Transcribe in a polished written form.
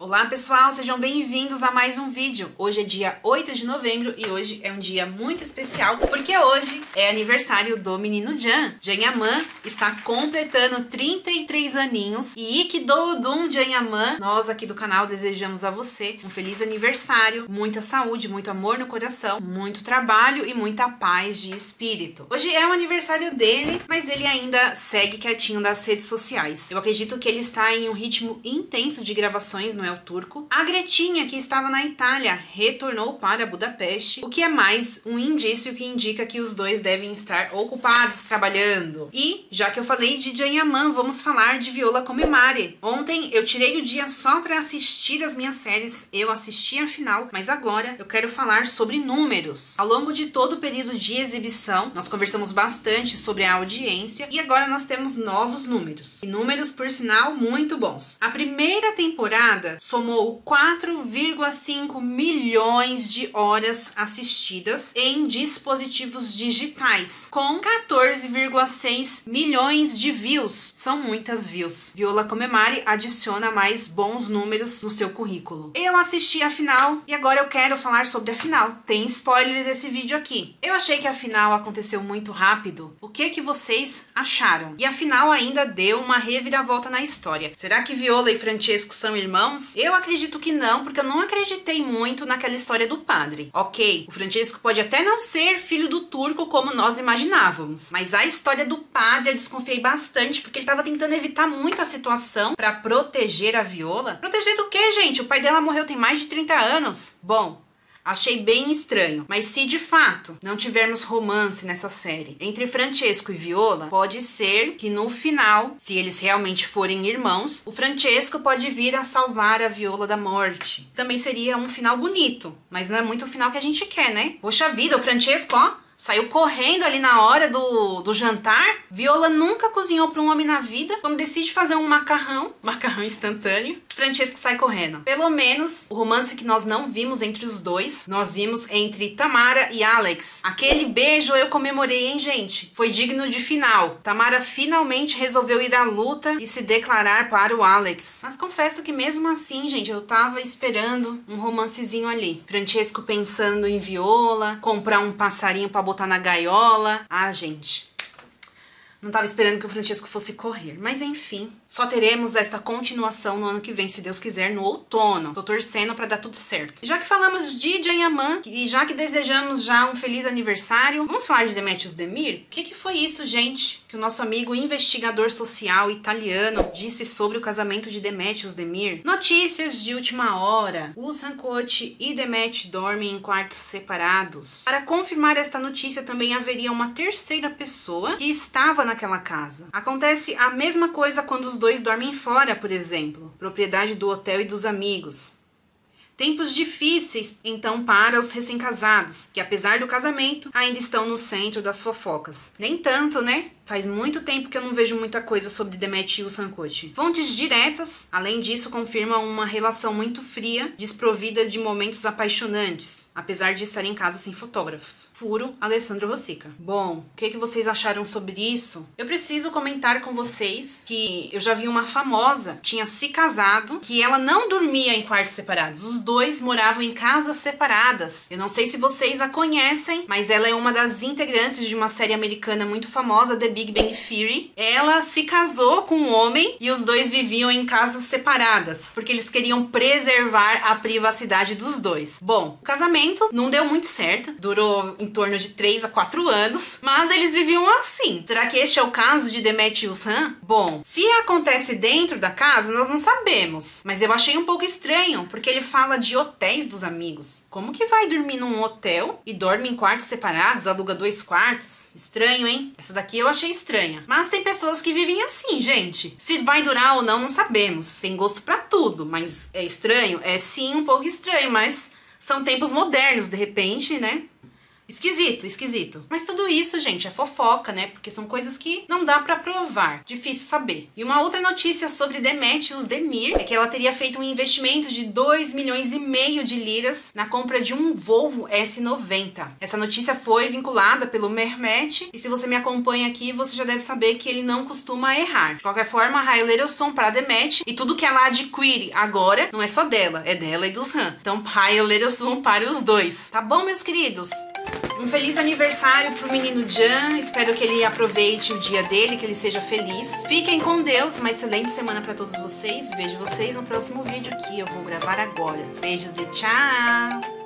Olá pessoal, sejam bem-vindos a mais um vídeo. Hoje é dia 8 de novembro e hoje é um dia muito especial porque hoje é aniversário do menino Jan. Jan Yaman está completando 33 aninhos e Ikidodum Jan Yaman, nós aqui do canal desejamos a você um feliz aniversário, muita saúde, muito amor no coração, muito trabalho e muita paz de espírito. Hoje é o aniversário dele, mas ele ainda segue quietinho das redes sociais. Eu acredito que ele está em um ritmo intenso de gravações no El Turco. A Gretinha, que estava na Itália, retornou para Budapeste, o que é mais um indício que indica que os dois devem estar ocupados trabalhando. E, já que eu falei de Jan Yaman, vamos falar de Viola Comemare. Ontem eu tirei o dia só para assistir as minhas séries, eu assisti a final, mas agora eu quero falar sobre números. Ao longo de todo o período de exibição, nós conversamos bastante sobre a audiência e agora nós temos novos números. E números, por sinal, muito bons. A primeira temporada somou 4,5 milhões de horas assistidas em dispositivos digitais, com 14,6 milhões de views. São muitas views. Viola Comemare adiciona mais bons números no seu currículo. Eu assisti a final e agora eu quero falar sobre a final. Tem spoilers desse vídeo aqui. Eu achei que a final aconteceu muito rápido. O que vocês acharam? E a final ainda deu uma reviravolta na história. Será que Viola e Francesco são irmãos? Eu acredito que não, porque eu não acreditei muito naquela história do padre. Ok, o Francesco pode até não ser filho do turco como nós imaginávamos, mas a história do padre eu desconfiei bastante, porque ele estava tentando evitar muito a situação para proteger a Viola. Proteger do quê, gente? O pai dela morreu tem mais de 30 anos. Bom, achei bem estranho, mas se de fato não tivermos romance nessa série entre Francesco e Viola, pode ser que no final, se eles realmente forem irmãos, o Francesco pode vir a salvar a Viola da morte. Também seria um final bonito, mas não é muito o final que a gente quer, né? Poxa vida, o Francesco, ó, saiu correndo ali na hora do jantar. Viola nunca cozinhou para um homem na vida. Quando decide fazer um macarrão instantâneo, Francesco sai correndo. Pelo menos o romance que nós não vimos entre os dois, nós vimos entre Tamara e Alex. Aquele beijo eu comemorei, hein, gente? Foi digno de final. Tamara finalmente resolveu ir à luta e se declarar para o Alex. Mas confesso que mesmo assim, gente, eu tava esperando um romancezinho ali. Francesco pensando em Viola, comprar um passarinho para botar na gaiola. Ah, gente, não tava esperando que o Francesco fosse correr. Mas enfim, só teremos esta continuação no ano que vem, se Deus quiser, no outono. Tô torcendo pra dar tudo certo. E já que falamos de Jan Yaman, e já que desejamos já um feliz aniversário, vamos falar de Demetrios Demir? O que foi isso, gente, que o nosso amigo investigador social italiano disse sobre o casamento de Demetrios Demir? Notícias de última hora. Uzan Koch e Demet dormem em quartos separados. Para confirmar esta notícia, também haveria uma terceira pessoa que estava naquela casa. Acontece a mesma coisa quando os dois dormem fora, por exemplo, propriedade do hotel e dos amigos. Tempos difíceis, então, para os recém-casados, que apesar do casamento, ainda estão no centro das fofocas. Nem tanto, né? Faz muito tempo que eu não vejo muita coisa sobre Demet e Uzan Koch. Fontes diretas, além disso, confirmam uma relação muito fria, desprovida de momentos apaixonantes, apesar de estar em casa sem fotógrafos. Furo, Alessandro Rosica. Bom, o que vocês acharam sobre isso? Eu preciso comentar com vocês que eu já vi uma famosa, tinha se casado, que ela não dormia em quartos separados. Os dois moravam em casas separadas. Eu não sei se vocês a conhecem, mas ela é uma das integrantes de uma série americana muito famosa, The Big Bang Theory. Ela se casou com um homem e os dois viviam em casas separadas, porque eles queriam preservar a privacidade dos dois. Bom, o casamento não deu muito certo, durou em torno de 3 a 4 anos, mas eles viviam assim. Será que este é o caso de Demet e Uzan? Bom, se acontece dentro da casa, nós não sabemos, mas eu achei um pouco estranho, porque ele fala de hotéis dos amigos. Como que vai dormir num hotel e dorme em quartos separados, aluga 2 quartos? Estranho, hein? Essa daqui eu achei estranha. Mas tem pessoas que vivem assim, gente. Se vai durar ou não, não sabemos. Tem gosto pra tudo, mas é estranho? É sim, um pouco estranho, mas são tempos modernos, de repente, né? Esquisito, esquisito. Mas tudo isso, gente, é fofoca, né? Porque são coisas que não dá pra provar. Difícil saber. E uma outra notícia sobre Demetrius Demir é que ela teria feito um investimento de 2,5 milhões de liras na compra de um Volvo S90. Essa notícia foi vinculada pelo Mehmet, e se você me acompanha aqui, você já deve saber que ele não costuma errar. De qualquer forma, a Hayal Erosom para a Demet, e tudo que ela adquire agora não é só dela, é dela e do Sam. Então, Hayal Erosom para os dois. Tá bom, meus queridos? Um feliz aniversário pro menino Can. Espero que ele aproveite o dia dele, que ele seja feliz. Fiquem com Deus. Uma excelente semana para todos vocês. Vejo vocês no próximo vídeo que eu vou gravar agora. Beijos e tchau!